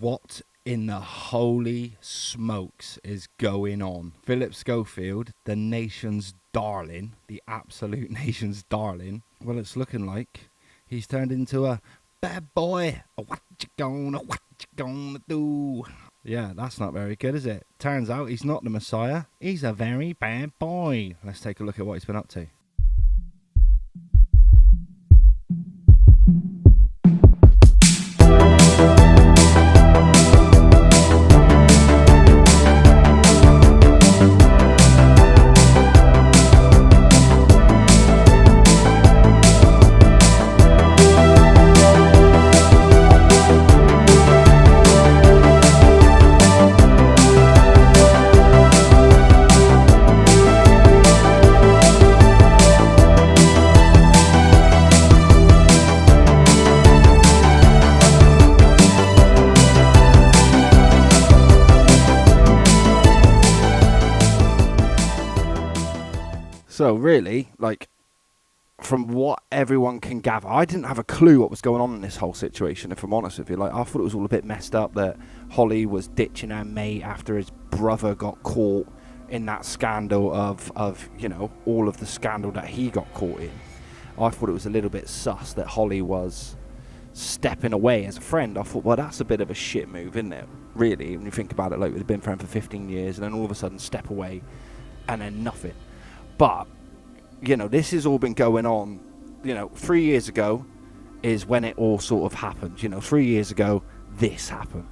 What in the holy smokes is going on? Phillip Schofield, the nation's darling, the absolute nation's darling. Well, it's looking like he's turned into a bad boy. What you gonna do? Yeah, that's not very good, is it? Turns out he's not the Messiah. He's a very bad boy. Let's take a look at what he's been up to. So really, like, from what everyone can gather, I didn't have a clue what was going on in this whole situation, if I'm honest with you. Like, I thought it was all a bit messed up that Holly was ditching her mate after his brother got caught in that scandal of you know, all of the scandal that he got caught in. I thought it was a little bit sus that Holly was stepping away as a friend. I thought, well, that's a bit of a shit move, isn't it? Really, when you think about it, like, we've been friends for 15 years and then all of a sudden step away and then nothing. But, you know, this has all been going on, you know, 3 years ago is when it all sort of happened. You know, 3 years ago, this happened.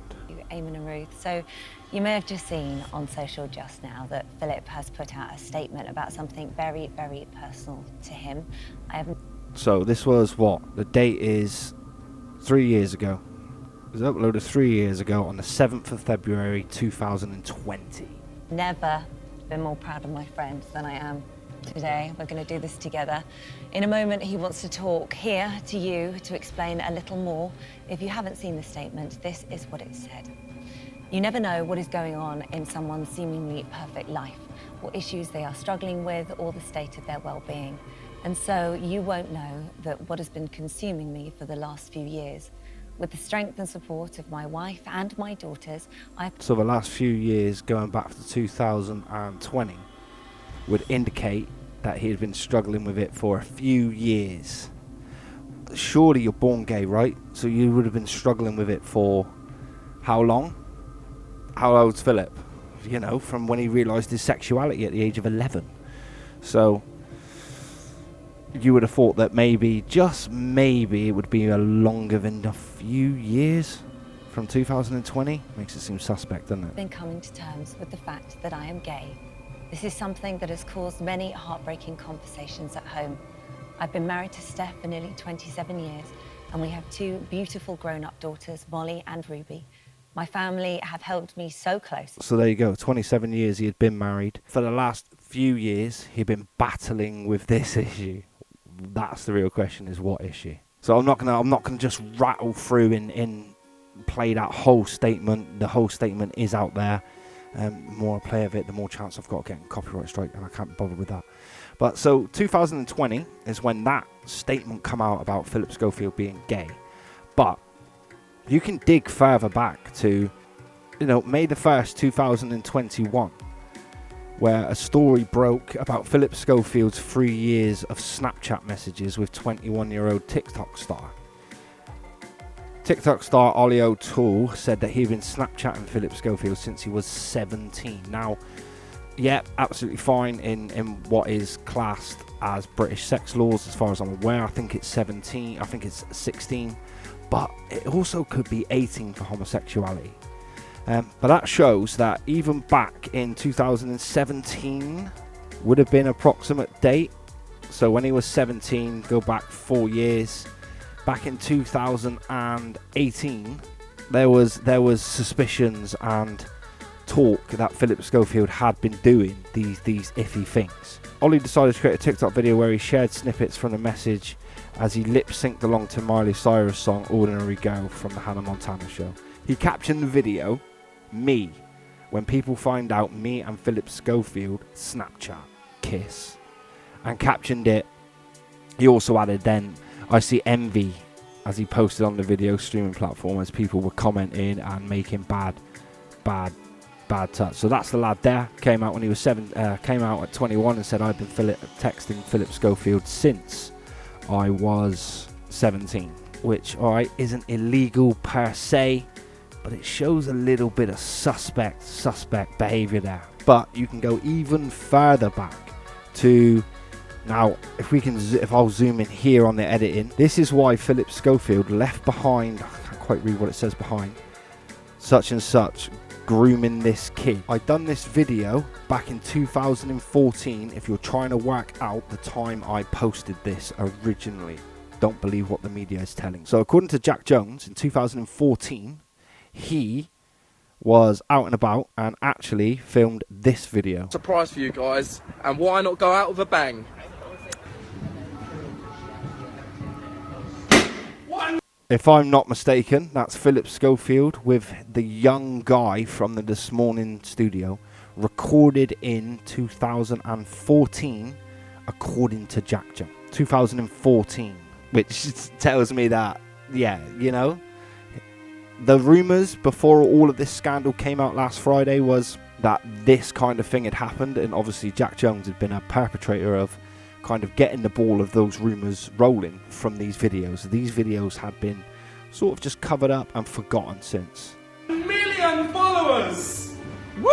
Eamon and Ruth, so you may have just seen on social just now that Phillip has put out a statement about something very, very personal to him. So this was what? The date is 3 years ago. It was uploaded 3 years ago on the 7th of February 2020. Never been more proud of my friend than I am today. We're going to do this together. In a moment, he wants to talk here to you to explain a little more. If you haven't seen the statement, this is what it said. You never know what is going on in someone's seemingly perfect life, what issues they are struggling with, or the state of their well-being. And so you won't know that what has been consuming me for the last few years. With the strength and support of my wife and my daughters, So the last few years, going back to 2020, would indicate that he had been struggling with it for a few years. Surely you're born gay, right? So you would have been struggling with it for how long? How old's Phillip? You know, from when he realised his sexuality at the age of 11. So you would have thought that maybe, just maybe, it would be a longer than a few years from 2020. Makes it seem suspect, doesn't it? I've been coming to terms with the fact that I am gay. This is something that has caused many heartbreaking conversations at home. I've been married to Steph for nearly 27 years, and we have two beautiful grown-up daughters, Molly and Ruby. My family have held me so close. So there you go, 27 years he had been married. For the last few years, he'd been battling with this issue. That's the real question, is what issue? So I'm not gonna just rattle through and play that whole statement. The whole statement is out there. The more I play of it, the more chance I've got of getting a copyright strike, and I can't bother with that. But so 2020 is when that statement come out about Phillip Schofield being gay. But you can dig further back to, you know, May the 1st, 2021, where a story broke about Phillip Schofield's 3 years of Snapchat messages with 21-year-old TikTok star. TikTok star Ollie O'Toole said that he'd been Snapchatting Phillip Schofield since he was 17. Now, yeah, absolutely fine in what is classed as British sex laws, as far as I'm aware. I think it's 17, I think it's 16, but it also could be 18 for homosexuality. But that shows that even back in 2017 would have been approximate date. So when he was 17, go back 4 years. Back in 2018, there was suspicions and talk that Phillip Schofield had been doing these iffy things. Ollie decided to create a TikTok video where he shared snippets from the message as he lip-synced along to Miley Cyrus' song Ordinary Girl from the Hannah Montana show. He captioned the video, "Me, when people find out me and Phillip Schofield Snapchat, kiss," and captioned it. He also added, "Then I see envy as he posted on the video streaming platform, as people were commenting and making bad touch. So that's the lad there. Came out when he was came out at 21 and said, I've been texting Phillip Schofield since I was 17, which, alright, isn't illegal per se, but it shows a little bit of suspect behaviour there. But you can go even further back to, now if I'll zoom in here on the editing, this is why Phillip Schofield left behind, I can't quite read what it says behind, such and such, grooming this kid. I done this video back in 2014, if you're trying to work out the time I posted this originally. Don't believe what the media is telling. So according to Jack Jones, in 2014, he was out and about and actually filmed this video. Surprise for you guys, and why not go out with a bang? If I'm not mistaken, that's Phillip Schofield with the young guy from the This Morning studio, recorded in 2014, according to Jack Jones. 2014, which tells me that, yeah, you know, the rumours before all of this scandal came out last Friday was that this kind of thing had happened, and obviously Jack Jones had been a perpetrator of kind of getting the ball of those rumours rolling from these videos. These videos had been sort of just covered up and forgotten since. 1 million followers! Woo!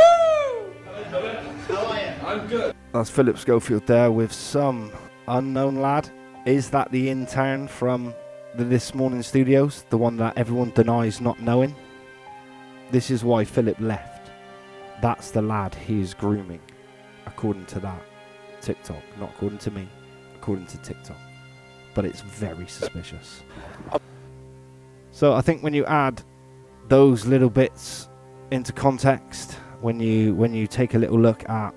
How are you? I'm good. That's Phillip Schofield there with some unknown lad. Is that the intern from the This Morning studios? The one that everyone denies not knowing? This is why Phillip left. That's the lad he is grooming, according to that TikTok. Not according to me, according to TikTok. But it's very suspicious. So I think when you add those little bits into context, when you take a little look at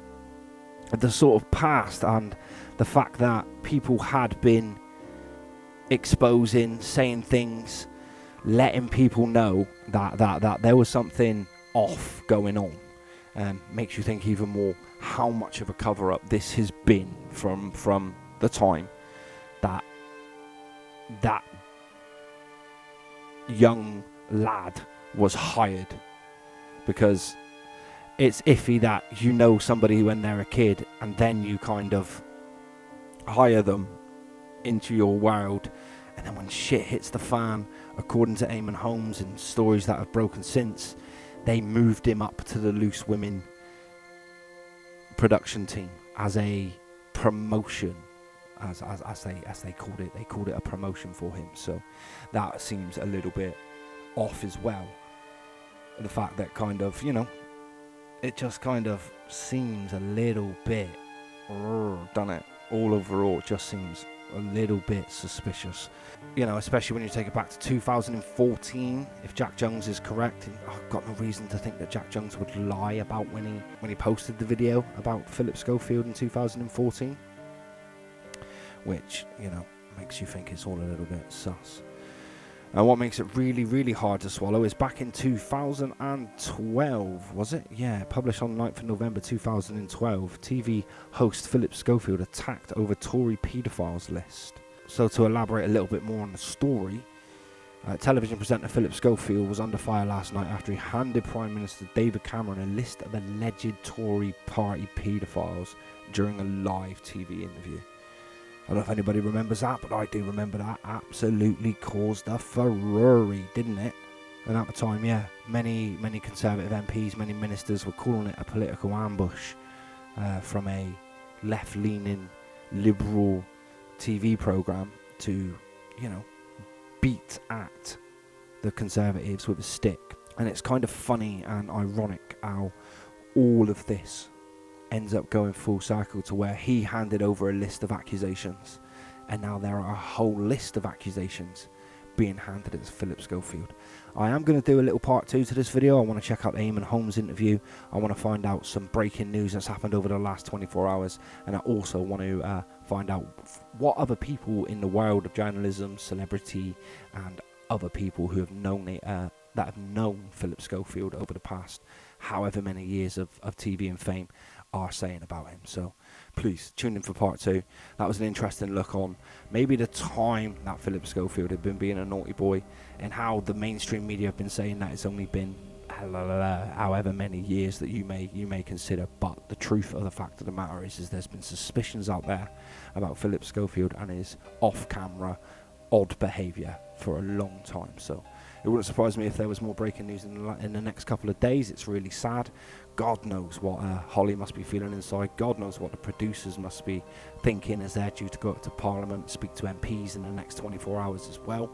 the sort of past and the fact that people had been exposing, saying things, letting people know that there was something off going on, makes you think even more how much of a cover-up this has been from the time that young lad was hired. Because it's iffy that you know somebody when they're a kid and then you kind of hire them into your world, and then when shit hits the fan, according to Eamon Holmes and stories that have broken since, they moved him up to the Loose Women production team as a promotion, as they called it. They called it a promotion for him. So that seems a little bit off as well. The fact that kind of, you know, it just kind of seems a little bit, done it? All overall, it just seems a little bit suspicious. You know, especially when you take it back to 2014, if Jack Jones is correct, and I've got no reason to think that Jack Jones would lie about when he posted the video about Phillip Schofield in 2014, which, you know, makes you think it's all a little bit sus. And what makes it really, really hard to swallow is back in 2012, was it? Yeah, published on 9th of November 2012, TV host Phillip Schofield attacked over Tory paedophiles list. So to elaborate a little bit more on the story, television presenter Phillip Schofield was under fire last night after he handed Prime Minister David Cameron a list of alleged Tory party paedophiles during a live TV interview. I don't know if anybody remembers that, but I do remember that. Absolutely caused a furore, didn't it? And at the time, yeah, many Conservative MPs, many ministers were calling it a political ambush from a left-leaning, liberal TV programme to, you know, beat at the Conservatives with a stick. And it's kind of funny and ironic how all of this ends up going full circle to where he handed over a list of accusations, and now there are a whole list of accusations being handed at Phillip Schofield. I am going to do a little part 2 to this video. I want to check out Eamon Holmes' interview. I want to find out some breaking news that's happened over the last 24 hours, and I also want to find out what other people in the world of journalism, celebrity, and other people who have known it that have known Phillip Schofield over the past however many years of TV and fame are saying about him. So please tune in for part 2. That was an interesting look on maybe the time that Phillip Schofield had been being a naughty boy, and how the mainstream media have been saying that it's only been however many years that you may consider. But the truth of the fact of the matter is there's been suspicions out there about Phillip Schofield and his off-camera odd behaviour for a long time. So it wouldn't surprise me if there was more breaking news in the next couple of days. It's really sad. God knows what Holly must be feeling inside. God knows what the producers must be thinking as they're due to go up to Parliament, speak to MPs in the next 24 hours as well.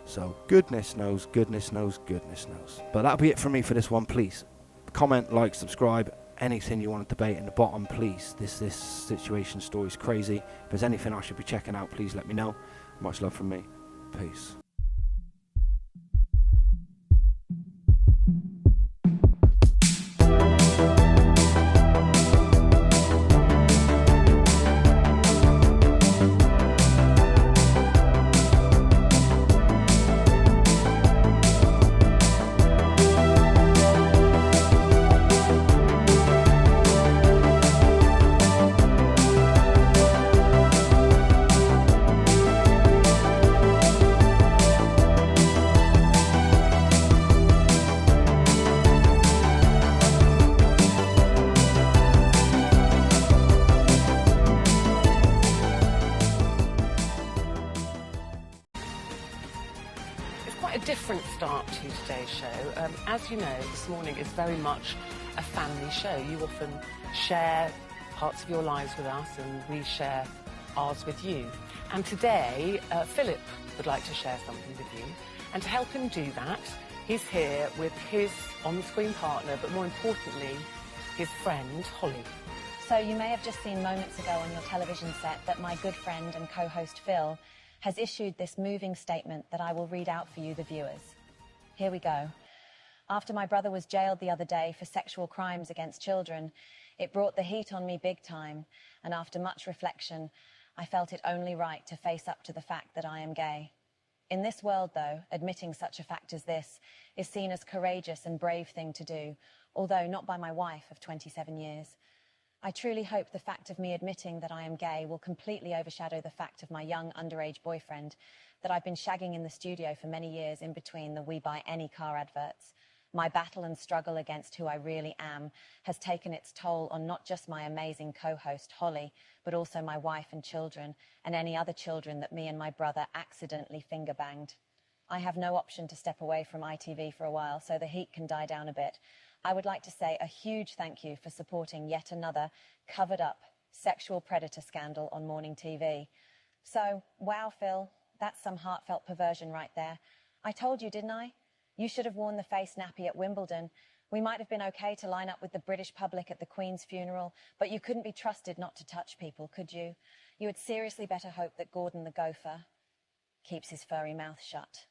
So goodness knows, goodness knows, goodness knows. But that'll be it from me for this one. Please comment, like, subscribe, anything you want to debate in the bottom, please. This situation story is crazy. If there's anything I should be checking out, please let me know. Much love from me. Peace. Different start to today's show. As you know, this morning is very much a family show. You often share parts of your lives with us and we share ours with you. And today, Phillip would like to share something with you. And to help him do that, he's here with his on-screen partner, but more importantly, his friend, Holly. So you may have just seen moments ago on your television set that my good friend and co-host Phil has issued this moving statement that I will read out for you, the viewers. Here we go. After my brother was jailed the other day for sexual crimes against children, it brought the heat on me big time, and after much reflection, I felt it only right to face up to the fact that I am gay. In this world, though, admitting such a fact as this is seen as a courageous and brave thing to do, although not by my wife of 27 years. I truly hope the fact of me admitting that I am gay will completely overshadow the fact of my young underage boyfriend that I've been shagging in the studio for many years in between the We Buy Any car adverts. My battle and struggle against who I really am has taken its toll on not just my amazing co-host Holly, but also my wife and children, and any other children that me and my brother accidentally finger banged. I have no option to step away from ITV for a while, so the heat can die down a bit. I would like to say a huge thank you for supporting yet another covered-up sexual predator scandal on morning TV. So, wow, Phil, that's some heartfelt perversion right there. I told you, didn't I? You should have worn the face nappy at Wimbledon. We might have been okay to line up with the British public at the Queen's funeral, but you couldn't be trusted not to touch people, could you? You had seriously better hope that Gordon the gopher keeps his furry mouth shut.